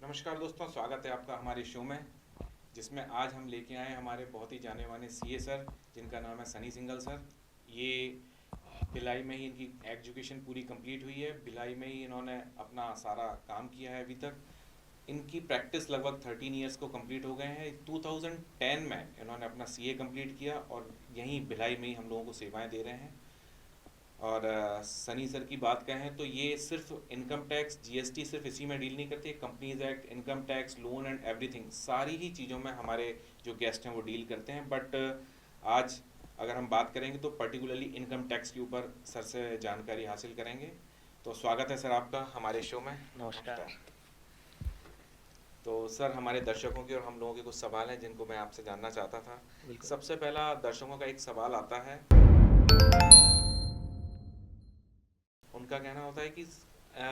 नमस्कार दोस्तों, स्वागत है आपका हमारे शो में, जिसमें आज हम लेके आए हैं हमारे बहुत ही जाने माने सीए सर, जिनका नाम है सनी सिंघल सर। ये भिलाई में ही इनकी एजुकेशन पूरी कंप्लीट हुई है। भिलाई में ही इन्होंने अपना सारा काम किया है अभी तक। इनकी प्रैक्टिस लगभग 13 ईयर्स को कंप्लीट हो गए हैं। 2010 में इन्होंने अपना सीए कंप्लीट किया और यहीं भिलाई में ही हम लोगों को सेवाएं दे रहे हैं। और सनी सर की बात कहें तो ये सिर्फ इनकम टैक्स जीएसटी सिर्फ इसी में डील नहीं करते, companies act, income tax, loan and everything, सारी ही चीज़ों में हमारे जो गेस्ट हैं वो डील करते हैं। बट आज अगर हम बात करेंगे तो पर्टिकुलरली इनकम टैक्स के ऊपर सर से जानकारी हासिल करेंगे। तो स्वागत है सर आपका हमारे शो में। नमस्कार। तो सर, हमारे दर्शकों के और हम लोगों के कुछ सवाल हैं जिनको मैं आपसे जानना चाहता था। बिल्कुल। सबसे पहला दर्शकों का एक सवाल आता है। उनका कहना होता है कि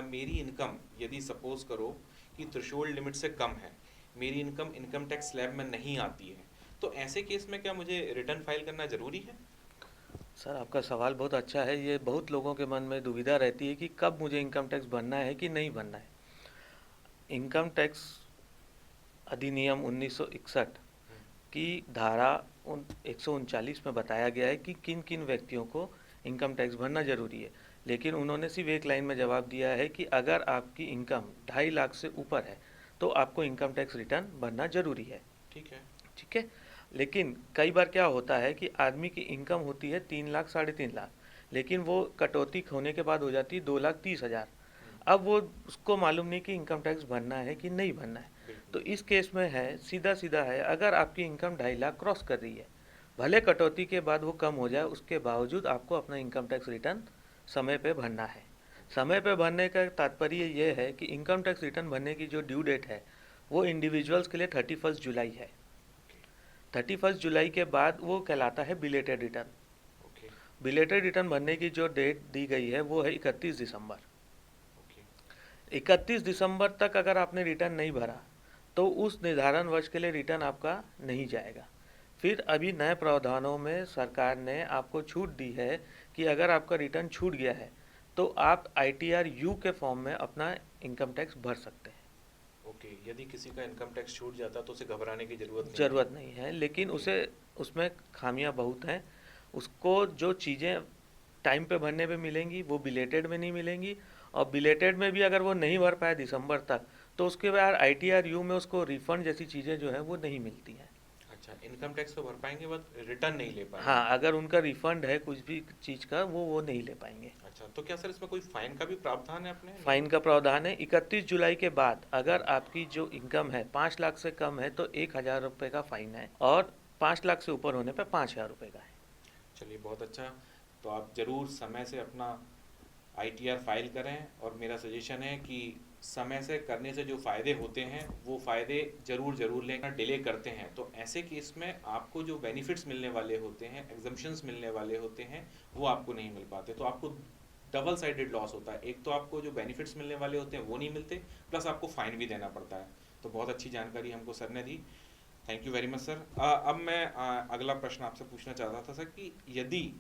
मेरी इनकम यदि सपोज करो कि थ्रेशोल्ड लिमिट से कम है, मेरी इनकम इनकम टैक्स स्लैब में नहीं आती है, तो ऐसे केस में क्या मुझे रिटर्न फाइल करना ज़रूरी है? सर, आपका सवाल बहुत अच्छा है। ये बहुत लोगों के मन में दुविधा रहती है कि कब मुझे इनकम टैक्स भरना है कि नहीं भरना है। इनकम टैक्स अधिनियम 1961 की धारा 139 में बताया गया है कि किन किन व्यक्तियों को इनकम टैक्स भरना जरूरी है। लेकिन उन्होंने सिर्फ एक लाइन में जवाब दिया है कि अगर आपकी इनकम 2.5 लाख से ऊपर है तो आपको इनकम टैक्स रिटर्न भरना जरूरी है। ठीक है। ठीक है। लेकिन कई बार क्या होता है कि आदमी की इनकम होती है 3 लाख 3.5 लाख, लेकिन वो कटौती होने के बाद हो जाती है 2,30,000। अब वो उसको मालूम नहीं कि इनकम टैक्स भरना है कि नहीं भरना है। तो बिल्कुल। इस केस में है, सीधा सीधा है, अगर आपकी इनकम 2.5 लाख क्रॉस कर रही है, भले कटौती के बाद वो कम हो जाए, उसके बावजूद आपको अपना इनकम टैक्स रिटर्न समय पे भरना है। समय पे भरने का तात्पर्य ये है कि इनकम टैक्स रिटर्न भरने की जो ड्यू डेट है वो इंडिविजुअल्स के लिए 31 जुलाई है। ओके। 31 जुलाई के बाद वो कहलाता है belated return. Okay. Belated return भरने की जो डेट दी गई है वो है 31 दिसंबर। ओके। 31 दिसंबर तक अगर आपने रिटर्न नहीं भरा तो उस निर्धारण वर्ष के लिए रिटर्न आपका नहीं जाएगा। फिर अभी नए प्रावधानों में सरकार ने आपको छूट दी है कि अगर आपका रिटर्न छूट गया है तो आप ITR यू के फॉर्म में अपना इनकम टैक्स भर सकते हैं। ओके, यदि किसी का इनकम टैक्स छूट जाता तो उसे घबराने की ज़रूरत नहीं है। ज़रूरत नहीं है, लेकिन ओके। उसे उसमें खामियां बहुत हैं। उसको जो चीज़ें टाइम पे भरने पे मिलेंगी वो बिलेटेड में नहीं मिलेंगी, और बिलेटेड में भी अगर वो नहीं भर पाए दिसंबर तक तो उसके बाद ITR यू में उसको रिफंड जैसी चीज़ें जो है वो नहीं मिलती हैं। अच्छा, इनकम टैक्स तो भर पाएंगे बट रिटर्न नहीं ले पाएंगे। हाँ, अगर उनका रिफंड है कुछ भी चीज़ का वो नहीं ले पाएंगे। अच्छा, तो क्या सर इसमें कोई फाइन का भी प्रावधान है अपने फाइन नियम? का प्रावधान है। 31 जुलाई के बाद अगर आपकी जो इनकम है 5 लाख से कम है तो 1,000 रुपये का फाइन है, और 5 लाख से ऊपर होने पर 5,000 रुपये का है। चलिए, बहुत अच्छा। तो आप ज़रूर समय से अपना आईटीआर फाइल करें, और मेरा सजेशन है कि समय से करने से जो फ़ायदे होते हैं वो फ़ायदे ज़रूर ज़रूर लेना डिले करते हैं तो ऐसे केस में आपको जो बेनिफिट्स मिलने वाले होते हैं, एग्जम्पशंस मिलने वाले होते हैं, वो आपको नहीं मिल पाते। तो आपको डबल साइडेड लॉस होता है। एक तो आपको जो बेनिफिट्स मिलने वाले होते हैं वो नहीं मिलते, प्लस आपको फ़ाइन भी देना पड़ता है। तो बहुत अच्छी जानकारी हमको सर ने दी। Thank you very much sir. अब मैं अगला प्रश्न आपसे पूछना चाहता था सर कि यदि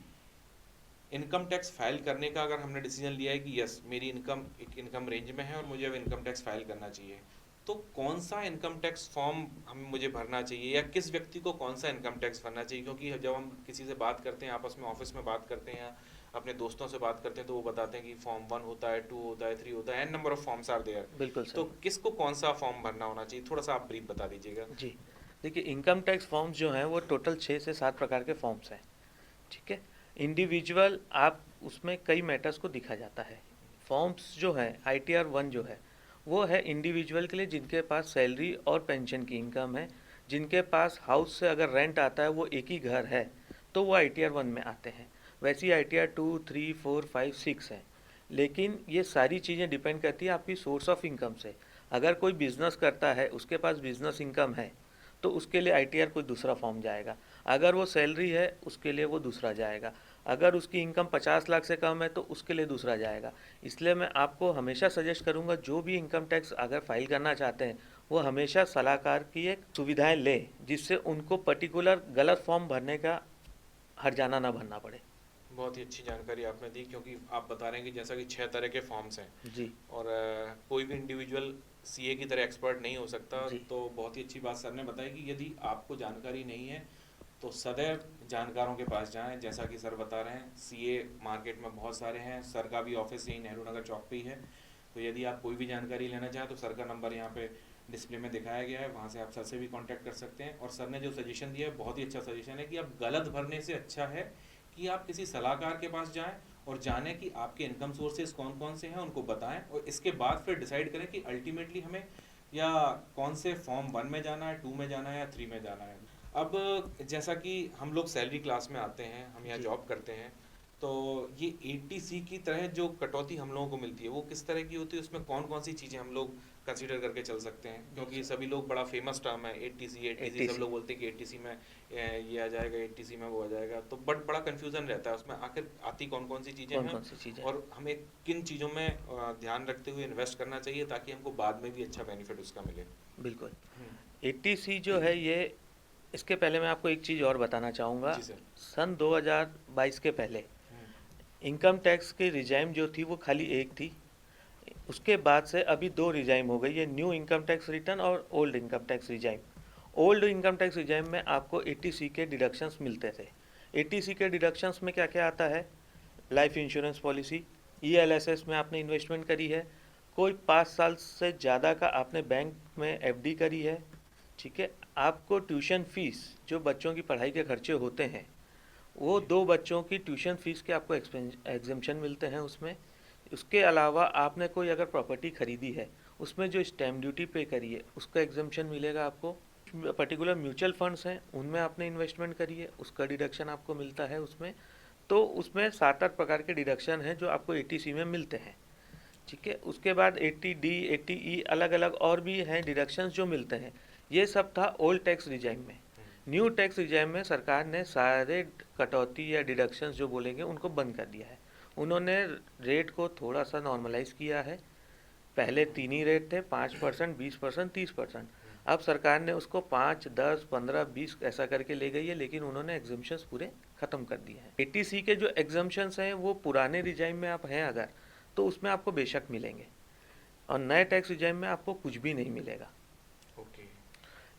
इनकम टैक्स फाइल करने का अगर हमने डिसीजन लिया है कि यस, मेरी इनकम एक इनकम रेंज में है और मुझे अब इनकम टैक्स फाइल करना चाहिए, तो कौन सा इनकम टैक्स फॉर्म हम मुझे भरना चाहिए, या किस व्यक्ति को कौन सा इनकम टैक्स भरना चाहिए? क्योंकि जब हम किसी से बात करते हैं, आपस में ऑफिस में बात करते हैं या अपने दोस्तों से बात करते हैं, तो वो बताते हैं कि फॉर्म 1 होता है, 2 होता है, 3 होता है, n number of forms are there. बिल्कुल तो सही। किसको कौन सा फॉर्म भरना होना चाहिए, थोड़ा सा आप ब्रीफ बता दीजिएगा। जी, देखिए, इनकम टैक्स फॉर्म्स जो हैं वो टोटल 6 से 7 प्रकार के फॉर्म्स हैं। ठीक है। इंडिविजुअल आप उसमें कई मैटर्स को दिखा जाता है। फॉर्म्स जो है ITR 1 जो है वो है इंडिविजुअल के लिए जिनके पास सैलरी और पेंशन की इनकम है, जिनके पास हाउस से अगर रेंट आता है वो एक ही घर है तो वो ITR 1 में आते हैं। वैसे ही ITR 2, 3, 4, 5, 6 है। लेकिन ये सारी चीज़ें डिपेंड करती है आपकी सोर्स ऑफ इनकम से। अगर कोई बिजनेस करता है, उसके पास बिजनेस इनकम है, तो उसके लिए ITR कोई दूसरा फॉर्म जाएगा। अगर वो सैलरी है उसके लिए वो दूसरा जाएगा। अगर उसकी इनकम 50 लाख से कम है तो उसके लिए दूसरा जाएगा। इसलिए मैं आपको हमेशा सजेस्ट करूंगा, जो भी इनकम टैक्स अगर फाइल करना चाहते हैं वो हमेशा सलाहकार की एक सुविधाएं लें, जिससे उनको पर्टिकुलर गलत फॉर्म भरने का हर्जाना ना भरना पड़े। बहुत ही अच्छी जानकारी आपने दी, क्योंकि आप बता रहे हैं कि जैसा कि 6 तरह के फॉर्म्स हैं जी और कोई भी इंडिविजुअल सीए की तरह एक्सपर्ट नहीं हो सकता। जी तो बहुत ही अच्छी बात सर ने बताई कि यदि आपको जानकारी नहीं है तो सदैव जानकारों के पास जाएं। जैसा कि सर बता रहे हैं, सीए मार्केट में बहुत सारे हैं, सर का भी ऑफिस यही नेहरू नगर चौक पे ही है। तो यदि आप कोई भी जानकारी लेना चाहें तो सर का नंबर यहाँ पे डिस्प्ले में दिखाया गया है, वहाँ से आप सर से भी कांटेक्ट कर सकते हैं। और सर ने जो सजेशन दिया है बहुत ही अच्छा सजेशन है कि आप गलत भरने से अच्छा है कि आप किसी सलाहकार के पास जाएं और जानें कि आपके इनकम सोर्सेज कौन कौन से हैं, उनको बताएं और इसके बाद फिर डिसाइड करें कि अल्टीमेटली हमें या कौन से फॉर्म 1 में जाना है, 2 में जाना है या 3 में जाना है। अब जैसा कि हम लोग सैलरी क्लास में आते हैं, हम यहाँ जी जॉब करते हैं, तो ये 80C की तरह जो कटौती हम लोगों को मिलती है वो किस तरह की होती है, उसमें कौन कौन सी चीज़ें हम लोग कंसीडर करके चल सकते हैं? क्योंकि सभी लोग, बड़ा फेमस टर्म है 80C सब 80C लोग बोलते हैं कि 80C में ये आ जाएगा, 80C में वो आ जाएगा, तो बड़ा कन्फ्यूज़न रहता है उसमें आखिर आती कौन कौन सी चीज़ें कौन हैं कौन सी चीज़ें? और हमें किन चीज़ों में ध्यान रखते हुए इन्वेस्ट करना चाहिए ताकि हमको बाद में भी अच्छा बेनिफिट उसका मिले। बिल्कुल। हम्म, 80C जो है ये, इसके पहले मैं आपको एक चीज़ और बताना चाहूँगा। जी सर। सन 2022 के पहले हम्म, इनकम टैक्स की रिजाइम जो थी वो खाली एक थी। उसके बाद से अभी दो रिजाइम हो गई है, न्यू इनकम टैक्स रिटर्न और old income tax regime. Old income tax regime में आपको 80C के डिडक्शंस मिलते थे। 80C के डिडक्शंस में क्या क्या आता है? लाइफ इंश्योरेंस पॉलिसी, ELSS में आपने इन्वेस्टमेंट करी है, कोई 5 साल से ज़्यादा का आपने बैंक में FD करी है, ठीक है, आपको ट्यूशन फीस, जो बच्चों की पढ़ाई के खर्चे होते हैं, वो जी। 2 बच्चों की ट्यूशन फीस के आपको एग्जेम्पशन मिलते हैं उसमें। उसके अलावा आपने कोई अगर प्रॉपर्टी खरीदी है, उसमें जो स्टैम्प ड्यूटी पे करी है उसका एग्जेम्पशन मिलेगा आपको। पर्टिकुलर म्यूचुअल फंड्स हैं, उनमें आपने इन्वेस्टमेंट करी है, उसका डिडक्शन आपको मिलता है उसमें। तो उसमें 7-8 प्रकार के डिडक्शन हैं जो आपको 80C में मिलते हैं, ठीक है। उसके बाद 80D 80E अलग अलग और भी हैं डिडक्शंस जो मिलते हैं। ये सब था ओल्ड टैक्स रिजाइम में। न्यू टैक्स रिजाइम में सरकार ने सारे कटौती या डिडक्शंस जो बोलेंगे उनको बंद कर दिया है। उन्होंने रेट को थोड़ा सा नॉर्मलाइज किया है। पहले 3 ही रेट थे, 5%, 20%, 30%। अब सरकार ने उसको 5, 10, 15, 20 ऐसा करके ले गई है, लेकिन उन्होंने एग्जम्पशंस पूरे ख़त्म कर दिए हैं। 80C के जो एग्जम्पशंस हैं वो पुराने रिजाइम में आप हैं अगर, तो उसमें आपको बेशक मिलेंगे, और नए टैक्स रिजाइम में आपको कुछ भी नहीं मिलेगा। ओके,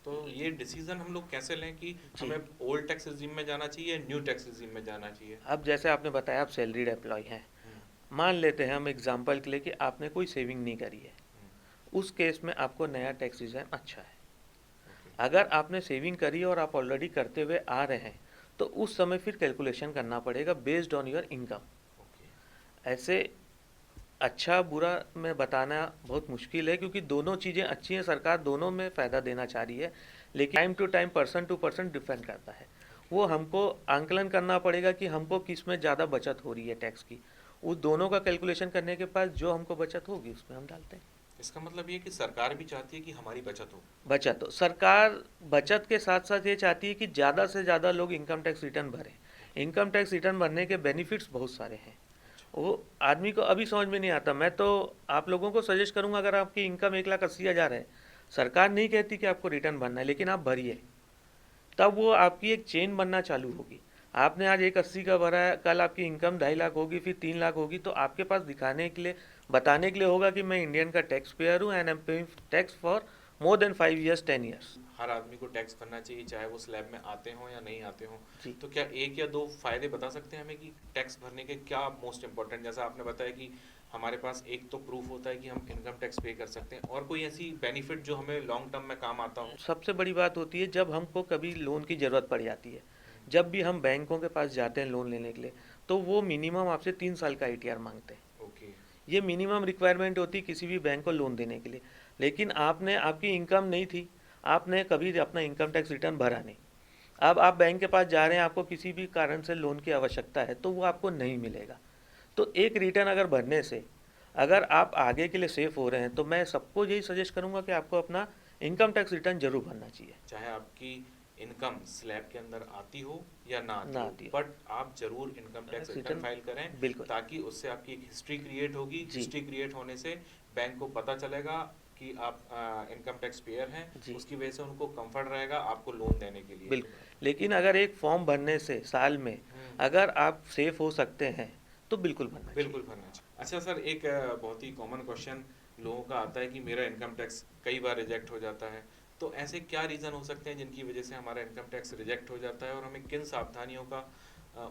तो ये डिसीजन हम लोग कैसे लें कि जी। हमें ओल्ड टैक्स रिजीम में जाना चाहिए या न्यू टैक्स रिजीम में जाना चाहिए? अब जैसे आपने बताया आप सैलरीड एम्प्लॉय हैं, हम्म, मान लेते हैं हम एग्जांपल के लिए कि आपने कोई सेविंग नहीं करी है, हम्म, उस केस में आपको नया टैक्स रिजाइम अच्छा है। ओके, अगर आपने सेविंग करी है और आप ऑलरेडी करते हुए आ रहे हैं, तो उस समय फिर कैलकुलेशन करना पड़ेगा based on your income. Okay, ऐसे अच्छा बुरा में बताना बहुत मुश्किल है, क्योंकि दोनों चीज़ें अच्छी हैं, सरकार दोनों में फ़ायदा देना चाह रही है, लेकिन time to time, person to person depend करता है। वो हमको आंकलन करना पड़ेगा कि हमको किस में ज़्यादा बचत हो रही है टैक्स की। उस दोनों का कैलकुलेशन करने के बाद जो हमको बचत होगी उसमें हम डालते हैं। इसका मतलब ये कि सरकार भी चाहती है कि हमारी बचत हो। बचत हो, सरकार बचत के साथ साथ ये चाहती है कि ज़्यादा से ज़्यादा लोग इनकम टैक्स रिटर्न भरें। इनकम टैक्स रिटर्न भरने के बेनिफिट्स बहुत सारे हैं, वो आदमी को अभी समझ में नहीं आता। मैं तो आप लोगों को सजेस्ट करूंगा, अगर आपकी इनकम 1,80,000 है, सरकार नहीं कहती कि आपको रिटर्न भरना है, लेकिन आप भरिए, तब वो आपकी एक चेन बनना चालू होगी। आपने आज 1,80 का भरा है, कल आपकी इनकम 2.5 लाख होगी, फिर 3 लाख होगी, तो आपके पास दिखाने के लिए, बताने के लिए होगा कि मैं इंडियन का टैक्स पेयर हूँ and I am paying tax for more than 5 years 10 years. हर आदमी को टैक्स भरना चाहिए, चाहे वो स्लैब में आते हों या नहीं आते हों। जी तो क्या एक या दो फायदे बता सकते हैं हमें कि टैक्स भरने के क्या मोस्ट इंपॉर्टेंट? जैसा आपने बताया कि हमारे पास एक तो प्रूफ होता है कि हम इनकम टैक्स पे कर सकते हैं, और कोई ऐसी बेनिफिट जो हमें लॉन्ग टर्म में काम आता हो? सबसे बड़ी बात होती है जब हमको कभी लोन की ज़रूरत पड़ जाती है। जब भी हम बैंकों के पास जाते हैं लोन लेने के लिए, तो वो मिनिमम आपसे 3 साल का ITR मांगते हैं। ओके। ये मिनिमम रिक्वायरमेंट होती है किसी भी बैंक को लोन देने के लिए। लेकिन आपने, आपकी इनकम नहीं थी, आपने कभी अपना इनकम टैक्स रिटर्न भरा नहीं, अब आप बैंक के पास जा रहे हैं, आपको किसी भी कारण से लोन की आवश्यकता है, तो वो आपको नहीं मिलेगा। तो एक रिटर्न अगर भरने से अगर आप आगे के लिए सेफ हो रहे हैं, तो मैं सबको यही सजेस्ट करूंगा कि आपको अपना इनकम टैक्स रिटर्न जरूर भरना चाहिए। चाहे आपकी इनकम स्लैब के अंदर आती हो या ना आती ना हो, आती हो, बट आप जरूर income tax return return file करें, बिल्कुल। ताकि उससे आपकी एक हिस्ट्री क्रिएट होगी। जी हिस्ट्री क्रिएट होने से बैंक को पता चलेगा कि आप इनकम टैक्स पेयर हैं, जी। उसकी वजह से उनको कंफर्ट रहेगा आपको लोन देने के लिए। बिल्कुल, लेकिन अगर एक फॉर्म भरने से साल में अगर आप सेफ हो सकते हैं तो बिल्कुल भरना चाहिए। बिल्कुल भरना चाहिए। अच्छा सर, एक बहुत ही कॉमन क्वेश्चन लोगों का आता है कि मेरा इनकम टैक्स कई बार रिजेक्ट हो जाता है, तो ऐसे क्या रीज़न हो सकते हैं जिनकी वजह से हमारा इनकम टैक्स रिजेक्ट हो जाता है, और हमें किन सावधानियों का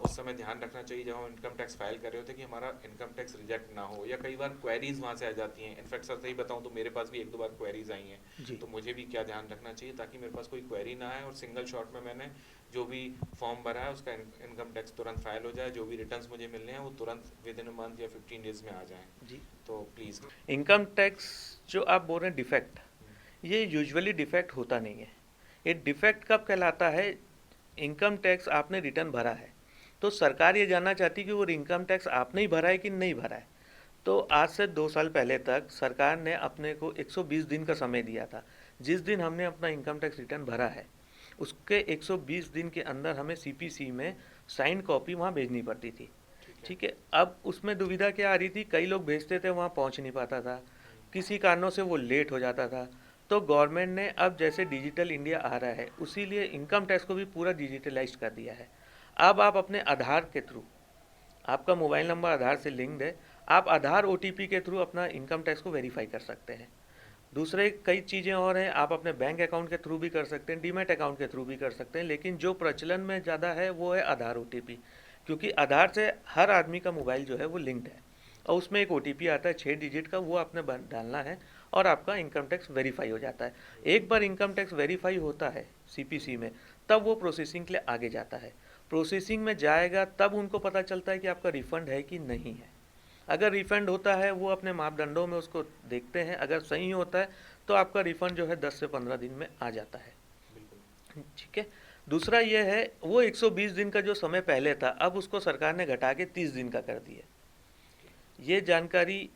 उस समय ध्यान रखना चाहिए जब हम इनकम टैक्स फाइल कर रहे होते हैं कि हमारा इनकम टैक्स रिजेक्ट ना हो, या कई बार क्वेरीज वहाँ से आ जाती हैं। इनफैक्ट सर सही बताऊँ तो मेरे पास भी एक दो बार क्वेरीज आई हैं, जी। तो मुझे भी क्या ध्यान रखना चाहिए ताकि मेरे पास कोई क्वेरी ना आए और सिंगल शॉट में मैंने जो भी फॉर्म भरा है उसका इनकम टैक्स तुरंत फाइल हो जाए, जो भी रिटर्न्स मुझे मिलने हैं वो तुरंत विद इन अ मंथ या 15 डेज में आ जाएं। जी। तो प्लीज़। इनकम टैक्स जो आप बोल रहे हैं डिफेक्ट, ये यूजुअली डिफेक्ट होता नहीं है। ये डिफेक्ट कब कहलाता है? इनकम टैक्स आपने रिटर्न भरा है तो सरकार ये जानना चाहती है कि वो इनकम टैक्स आपने ही भरा है कि नहीं भरा है। तो आज से 2 साल पहले तक सरकार ने अपने को 120 दिन का समय दिया था। जिस दिन हमने अपना इनकम टैक्स रिटर्न भरा है उसके 120 दिन के अंदर हमें सीपीसी में साइंड कॉपी वहाँ भेजनी पड़ती थी। ठीक है, अब उसमें दुविधा क्या आ रही थी, कई लोग भेजते थे वहाँ पहुँच नहीं पाता था, किसी कारणों से वो लेट हो जाता था। तो गवर्नमेंट ने अब जैसे डिजिटल इंडिया आ रहा है उसीलिए इनकम टैक्स को भी पूरा डिजिटलाइज कर दिया है। अब आप अपने आधार के थ्रू, आपका मोबाइल नंबर आधार से लिंक्ड है, आप आधार ओटीपी के थ्रू अपना इनकम टैक्स को वेरीफाई कर सकते हैं। दूसरे कई चीज़ें और हैं, आप अपने बैंक अकाउंट के थ्रू भी कर सकते हैं, डीमैट अकाउंट के थ्रू भी कर सकते हैं, लेकिन जो प्रचलन में ज़्यादा है वो है आधार ओटीपी, क्योंकि आधार से हर आदमी का मोबाइल जो है वो लिंक्ड है और उसमें एक ओटीपी आता है 6 डिजिट का, वो आपने डालना है और आपका इनकम टैक्स वेरीफाई हो जाता है। एक बार इनकम टैक्स वेरीफाई होता है सीपीसी में, तब वो प्रोसेसिंग के लिए आगे जाता है। प्रोसेसिंग में जाएगा तब उनको पता चलता है कि आपका रिफ़ंड है कि नहीं है। अगर रिफ़ंड होता है वो अपने मापदंडों में उसको देखते हैं, अगर सही होता है तो आपका रिफ़ंड जो है 10 से 15 दिन में आ जाता है। ठीक है। दूसरा ये है, वो 120 दिन का जो समय पहले था अब उसको सरकार ने घटा के 30 दिन का कर दिया। ये जानकारी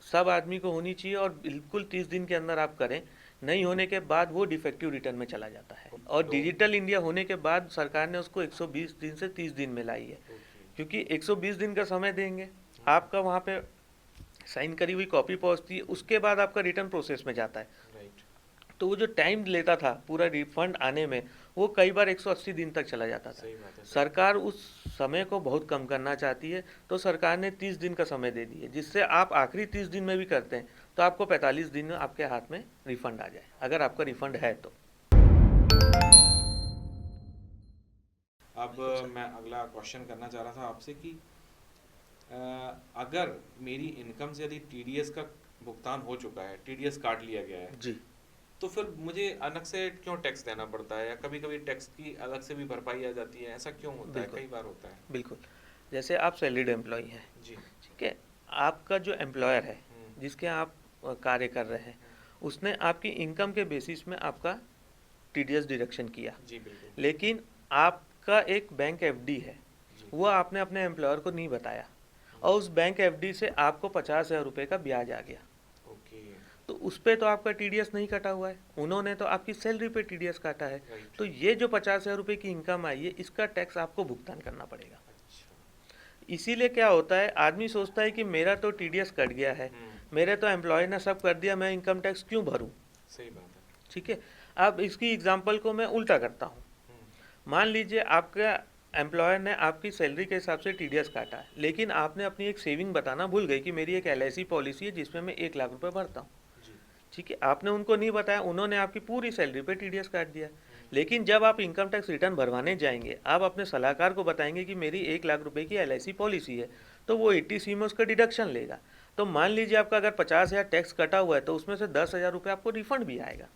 सब आदमी को होनी चाहिए और बिल्कुल 30 दिन के अंदर आप करें, नहीं होने के बाद वो डिफेक्टिव रिटर्न में चला जाता है। और डिजिटल इंडिया होने के बाद सरकार ने उसको 120 दिन से 30 दिन में लाई है, क्योंकि 120 दिन का समय देंगे, आपका वहाँ पे साइन करी हुई कॉपी पहुँचती है, उसके बाद आपका रिटर्न प्रोसेस में जाता है। तो वो जो टाइम लेता था पूरा रिफंड आने में, वो कई बार 180 दिन तक चला जाता था। सरकार उस समय को बहुत कम करना चाहती है, तो सरकार ने 30 दिन का समय दे दिया, जिससे आप आखिरी 30 दिन में भी करते हैं तो आपको 45 दिन में आपके हाथ में रिफंड आ जाए, अगर आपका रिफंड है तो। अब मैं अगला क्वेश्चन करना चाह रहा था आपसे कि अगर मेरी इनकम से यदि टीडीएस का भुगतान हो चुका है, टीडीएस काट लिया गया है जी, तो फिर मुझे अलग से क्यों टैक्स देना पड़ता है, या कभी कभी टैक्स की अलग से भी भरपाई आ जाती है, ऐसा क्यों होता है? कई बार होता है। बिल्कुल। जैसे आप सैलरीड एम्प्लॉय हैं, जी। ठीक है, आपका जो एम्प्लॉयर है जिसके आप कार्य कर रहे हैं, उसने आपकी इनकम के बेसिस में आपका टीडीएस डिडक्शन किया। जी बिल्कुल। लेकिन आपका एक बैंक एफडी है, वो आपने अपने एम्प्लॉयर को नहीं बताया और उस बैंक एफडी से आपको 50,000 रुपये का ब्याज आ गया। ओके। तो उस पर तो आपका टीडीएस नहीं कटा हुआ है, उन्होंने तो आपकी सैलरी पे टीडीएस काटा है। तो ये जो 50,000 रुपये की इनकम आई है, इसका टैक्स आपको भुगतान करना पड़ेगा। इसीलिए क्या होता है, आदमी सोचता है कि मेरा तो टीडीएस कट गया है, मेरे तो एम्प्लॉय ने सब कर दिया, मैं इनकम टैक्स क्यों भरूं? सही बात है। ठीक है। अब इसकी एग्जांपल को मैं उल्टा करता हूं। मान लीजिए आपका एम्प्लॉयर ने आपकी सैलरी के हिसाब से टीडीएस काटा है, लेकिन आपने अपनी एक सेविंग बताना भूल गए कि मेरी एक एलआईसी पॉलिसी है जिसमें मैं 1 लाख रुपए भरता हूँ। ठीक है, आपने उनको नहीं बताया, उन्होंने आपकी पूरी सैलरी पे टीडीएस काट दिया। लेकिन जब आप इनकम टैक्स रिटर्न भरवाने जाएंगे, आप अपने सलाहकार को बताएंगे कि मेरी 1 लाख रुपए की एलआईसी पॉलिसी है, तो वो 80C में उसका डिडक्शन लेगा। तो मान लीजिए आपका अगर 50,000 टैक्स कटा हुआ है तो उसमें से 10,000 रुपये आपको रिफंड भी आएगा।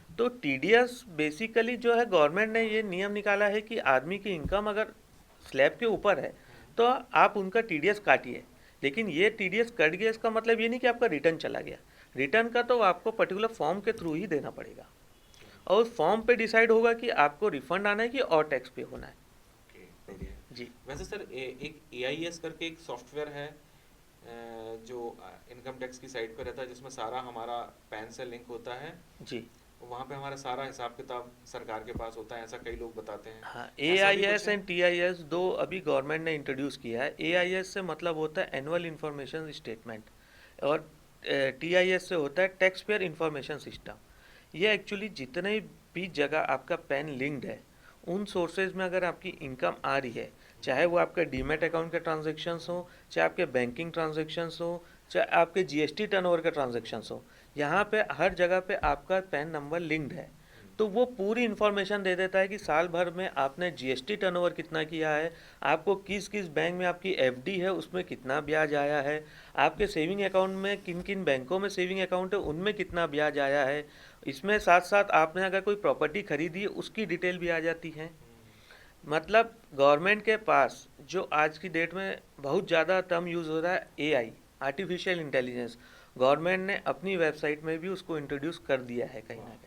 तो टीडीएस बेसिकली जो है, गवर्नमेंट ने ये नियम निकाला है कि आदमी की इनकम अगर स्लैब के ऊपर है तो आप उनका टीडीएस काटिए, लेकिन ये टीडीएस कट गया इसका मतलब ये नहीं कि आपका रिटर्न चला गया। रिटर्न का तो आपको पर्टिकुलर फॉर्म के थ्रू ही देना पड़ेगा और उस फॉर्म पे डिसाइड होगा कि आपको रिफंड आना है कि और टैक्स पे होना है। जी। वैसे सर एक AIS करके एक सॉफ्टवेयर है जो इनकम टैक्स की साइट पर रहता है, जिसमें सारा हमारा पैन से लिंक होता है। जी। वहाँ पे हमारा सारा हिसाब किताब सरकार के पास होता है, ऐसा कई लोग बताते हैं। हाँ, AIS एंड TIS दो अभी गवर्नमेंट ने इंट्रोड्यूस किया है। AIS से मतलब होता है एनुअल इंफॉर्मेशन स्टेटमेंट, और TIS से होता है टैक्स पेयर इंफॉर्मेशन सिस्टम। ये एक्चुअली जितने भी जगह आपका पैन लिंक्ड है, उन सोर्सेज में अगर आपकी इनकम आ रही है, चाहे वो आपके डीमैट अकाउंट के ट्रांजेक्शन्स हो, चाहे आपके बैंकिंग ट्रांजेक्शन्स हो, चाहे आपके GST टर्नओवर के ट्रांजेक्शन्स हो, यहाँ पे हर जगह पे आपका पैन नंबर लिंक्ड है। तो वो पूरी इन्फॉर्मेशन दे देता है कि साल भर में आपने GST टर्नओवर कितना किया है, आपको किस किस बैंक में आपकी FD है उसमें कितना ब्याज आया है, आपके सेविंग अकाउंट में किन किन बैंकों में सेविंग अकाउंट है उनमें कितना ब्याज आया है। इसमें साथ साथ आपने अगर कोई प्रॉपर्टी खरीदी है उसकी डिटेल भी आ जाती है। मतलब गवर्नमेंट के पास जो आज की डेट में बहुत ज़्यादा टर्म यूज़ हो रहा है, AI, आर्टिफिशियल इंटेलिजेंस, गवर्नमेंट ने अपनी वेबसाइट में भी उसको इंट्रोड्यूस कर दिया है कहीं ना कहीं।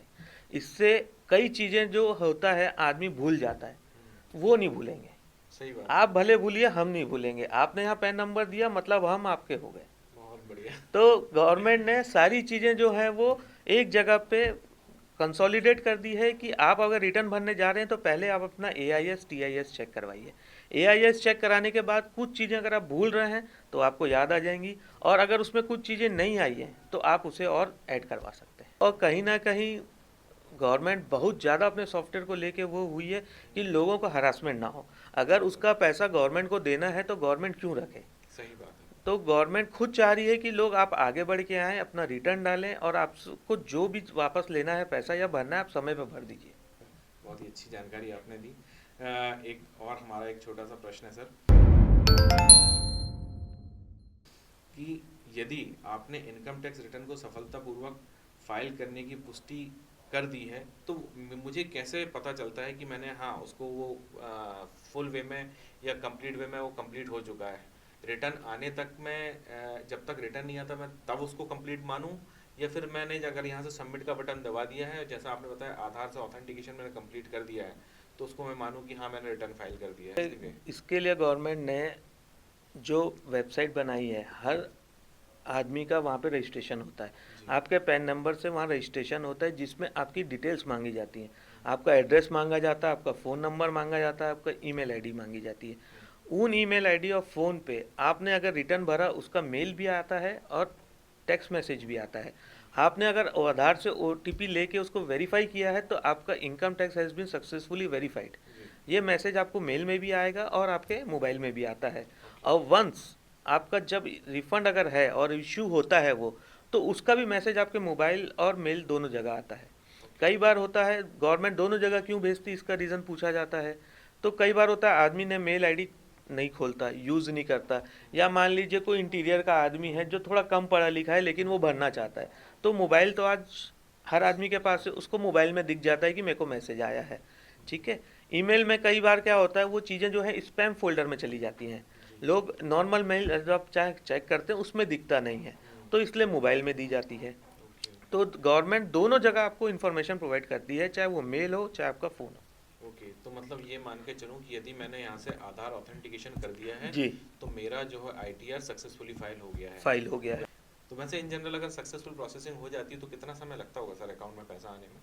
इससे कई चीज़ें जो होता है आदमी भूल जाता है, वो नहीं भूलेंगे। सही बात। आप भले भूलिए, हम नहीं भूलेंगे। आपने यहाँ पैन नंबर दिया मतलब हम आपके हो गए। बहुत बढ़िया। तो गवर्नमेंट ने सारी चीज़ें जो है वो एक जगह पे कंसोलिडेट कर दी है कि आप अगर रिटर्न भरने जा रहे हैं तो पहले आप अपना AIS TIS चेक करवाइए। AIS चेक कराने के बाद कुछ चीज़ें अगर आप भूल रहे हैं तो आपको याद आ जाएंगी, और अगर उसमें कुछ चीज़ें नहीं आई हैं तो आप उसे और ऐड करवा सकते हैं। और कहीं ना कहीं गवर्नमेंट बहुत ज़्यादा अपने सॉफ्टवेयर को लेके वो हुई है कि लोगों को हरासमेंट ना हो। अगर उसका पैसा गवर्नमेंट को देना है तो गवर्नमेंट क्यों रखे। सही बात है। तो गवर्नमेंट खुद चाह रही है कि लोग आप आगे बढ़ के आएँ, अपना रिटर्न डालें, और आपको जो भी वापस लेना है पैसा या भरना है आप समय पर भर दीजिए। बहुत ही अच्छी जानकारी आपने दी। एक और हमारा एक छोटा सा प्रश्न है सर, कि यदि आपने इनकम टैक्स रिटर्न को सफलतापूर्वक फाइल करने की पुष्टि कर दी है तो मुझे कैसे पता चलता है कि मैंने उसको वो फुल वे में या कंप्लीट वे में वो कंप्लीट हो चुका है। रिटर्न आने तक मैं जब तक रिटर्न नहीं आता मैं तब उसको कंप्लीट मानूं, या फिर मैंने अगर यहाँ से सबमिट का बटन दबा दिया है, जैसा आपने बताया आधार से ऑथेंटिकेशन मैंने कंप्लीट कर दिया है, तो उसको मैं मानूं कि हाँ मैंने रिटर्न फाइल कर दिया है। इसके लिए गवर्नमेंट ने जो वेबसाइट बनाई है, हर आदमी का वहाँ पे रजिस्ट्रेशन होता है। आपके पैन नंबर से वहाँ रजिस्ट्रेशन होता है जिसमें आपकी डिटेल्स मांगी जाती हैं। आपका एड्रेस मांगा जाता है, आपका फ़ोन नंबर मांगा जाता है, आपका ईमेल आईडी मांगी जाती है। उन ईमेल आईडी और फ़ोन पे आपने अगर रिटर्न भरा उसका मेल भी आता है और टेक्स्ट मैसेज भी आता है। आपने अगर आधार से OTP लेके उसको वेरीफाई किया है तो आपका income tax has been successfully verified. ये मैसेज आपको मेल में भी आएगा और आपके मोबाइल में भी आता है। और वंस आपका जब रिफंड अगर है और इशू होता है वो, तो उसका भी मैसेज आपके मोबाइल और मेल दोनों जगह आता है। कई बार होता है गवर्नमेंट दोनों जगह क्यों भेजती है, इसका रीज़न पूछा जाता है। तो कई बार होता है आदमी ने मेल आईडी नहीं खोलता, यूज़ नहीं करता, या मान लीजिए कोई इंटीरियर का आदमी है जो थोड़ा कम पढ़ा लिखा है लेकिन वो भरना चाहता है, तो मोबाइल तो आज हर आदमी के पास है, उसको मोबाइल में दिख जाता है कि मेरे को मैसेज आया है। ठीक है। ईमेल में कई बार क्या होता है वो चीज़ें जो है स्पैम फोल्डर में चली जाती हैं। लोग नॉर्मल मेल जब आप चाहे चेक करते हैं उसमें दिखता नहीं है, तो इसलिए मोबाइल में दी जाती है। तो गवर्नमेंट दोनों जगह आपको इन्फॉर्मेशन प्रोवाइड करती है, चाहे वो मेल हो चाहे आपका फ़ोन हो। ओके, तो मतलब ये मान के चलूँ कि यदि मैंने यहाँ से आधार ऑथेंटिकेशन कर दिया है जी, तो मेरा जो है ITR सक्सेसफुली फाइल हो गया है। फाइल हो गया है। तो वैसे इन जनरल अगर सक्सेसफुल प्रोसेसिंग हो जाती है तो कितना समय लगता होगा सर अकाउंट में पैसा आने में?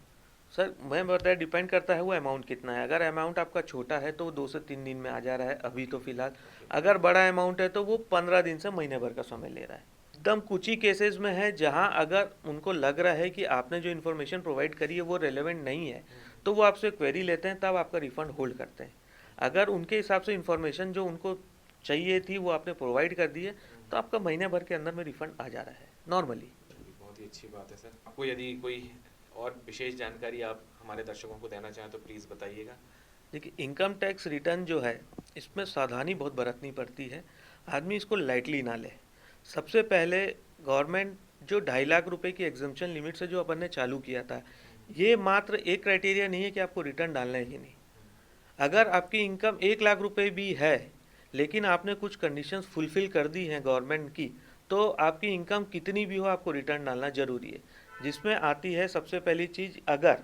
सर मैं बताया डिपेंड करता है वो अमाउंट कितना है। अगर अमाउंट आपका छोटा है तो 2 से 3 दिन में आ जा रहा है अभी तो फिलहाल। अगर बड़ा अमाउंट है तो वो 15 दिन से महीने भर का समय ले रहा है। एकदम कुछ ही केसेस में है जहां अगर उनको लग रहा है कि आपने जो इन्फॉर्मेशन प्रोवाइड करी है वो रेलेवेंट नहीं है, तो वो आपसे क्वेरी लेते हैं, तब आपका रिफंड होल्ड करते हैं। अगर उनके हिसाब से इन्फॉर्मेशन जो उनको चाहिए थी वो आपने प्रोवाइड कर दी है तो आपका महीने भर के अंदर में रिफंड आ जा रहा है नॉर्मली। बहुत ही अच्छी बात है सर। आपको यदि कोई और विशेष जानकारी आप हमारे दर्शकों को देना चाहें तो प्लीज़ बताइएगा। देखिए, इनकम टैक्स रिटर्न जो है इसमें सावधानी बहुत बरतनी पड़ती है, आदमी इसको लाइटली ना ले। सबसे पहले गवर्नमेंट जो 2.5 लाख रुपए की एग्जम्पशन लिमिट से जो अपन ने चालू किया था, ये मात्र एक क्राइटेरिया नहीं है कि आपको रिटर्न डालना है कि नहीं। अगर आपकी इनकम 1 लाख रुपए भी है लेकिन आपने कुछ कंडीशंस फुलफिल कर दी हैं गवर्नमेंट की, तो आपकी इनकम कितनी भी हो आपको रिटर्न डालना ज़रूरी है। जिसमें आती है सबसे पहली चीज़, अगर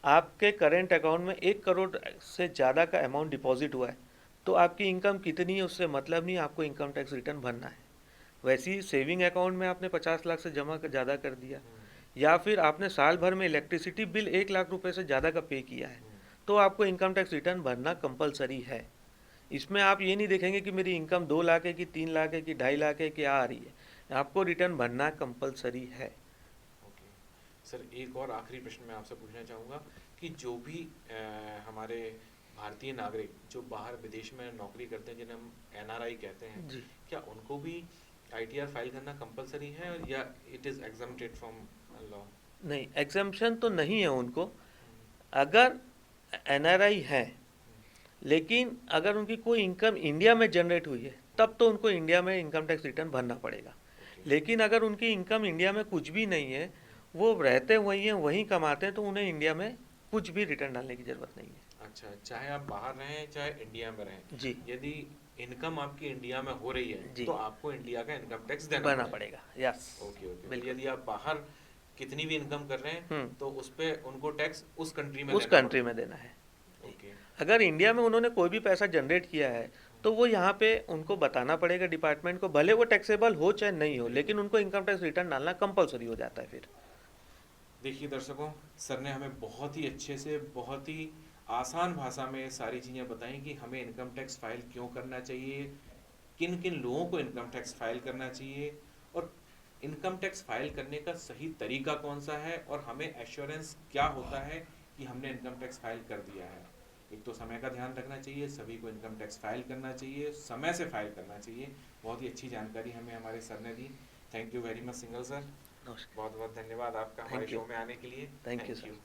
आपके करेंट अकाउंट में 1 करोड़ से ज़्यादा का अमाउंट डिपॉजिट हुआ है तो आपकी इनकम कितनी है उससे मतलब नहीं, आपको इनकम टैक्स रिटर्न भरना है। वैसे ही सेविंग अकाउंट में आपने 50 लाख से जमा ज़्यादा कर दिया, या फिर आपने साल भर में इलेक्ट्रिसिटी बिल 1 लाख रुपए से ज़्यादा का पे किया है, तो आपको इनकम टैक्स रिटर्न भरना कंपलसरी है। इसमें आप ये नहीं देखेंगे कि मेरी इनकम 2 लाख है कि 3 लाख है कि 2.5 लाख है कि आ रही है। आपको रिटर्न भरना कंपलसरी है। ओके सर, एक और आखिरी प्रश्न मैं आपसे पूछना चाहूँगा कि जो भी हमारे भारतीय नागरिक जो बाहर विदेश में नौकरी करते हैं, जिन्हें हम एनआरआई कहते हैं, जी क्या उनको भी आईटीआर फाइल करना कंपलसरी है या it is exempted from law? नहीं, एग्जम्पशन तो नहीं है उनको। अगर एनआरआई है लेकिन अगर उनकी कोई इनकम इंडिया में जनरेट हुई है तब तो उनको इंडिया में इनकम टैक्स रिटर्न भरना पड़ेगा। ओके। लेकिन अगर उनकी इनकम इंडिया में कुछ भी नहीं है, वो रहते वहीं हैं, वहीं कमाते हैं, तो उन्हें इंडिया में कुछ भी रिटर्न डालने की ज़रूरत नहीं है। अच्छा, चाहे आप बाहर रहें चाहे इंडिया में रहें, जी यदि इनकम आपकी इंडिया में हो रही है जी तो आपको इंडिया का इनकम टैक्स देना भरना पड़ेगा। पड़ेगा। यस ओके ओके, बिल्कुल। यदि आप बाहर कितनी भी इनकम कर रहे हैं तो उस पे उनको टैक्स उस कंट्री में उस देना कंट्री पड़ेगा। में देना है। ओके अगर इंडिया में उन्होंने कोई भी पैसा जनरेट किया है तो वो यहाँ पे उनको बताना पड़ेगा डिपार्टमेंट को, भले वो टैक्सेबल हो चाहे नहीं हो, लेकिन उनको इनकम टैक्स रिटर्न डालना कंपलसरी हो जाता है फिर। देखिए दर्शकों, सर ने हमें बहुत ही अच्छे से, बहुत ही आसान भाषा में सारी चीज़ें बताई कि हमें इनकम टैक्स फाइल क्यों करना चाहिए, किन किन लोगों को इनकम टैक्स फाइल करना चाहिए, और इनकम टैक्स फाइल करने का सही तरीका कौन सा है, और हमें एश्योरेंस क्या होता है कि हमने इनकम टैक्स फाइल कर दिया है। एक तो समय का ध्यान रखना चाहिए, सभी को इनकम टैक्स फाइल करना चाहिए, समय से फाइल करना चाहिए। बहुत ही अच्छी जानकारी हमें हमारे सर ने दी। Thank you very much single sir, नमस्कार। बहुत बहुत धन्यवाद आपका हमारे थैंक यू। शो में आने के लिए। Thank you sir.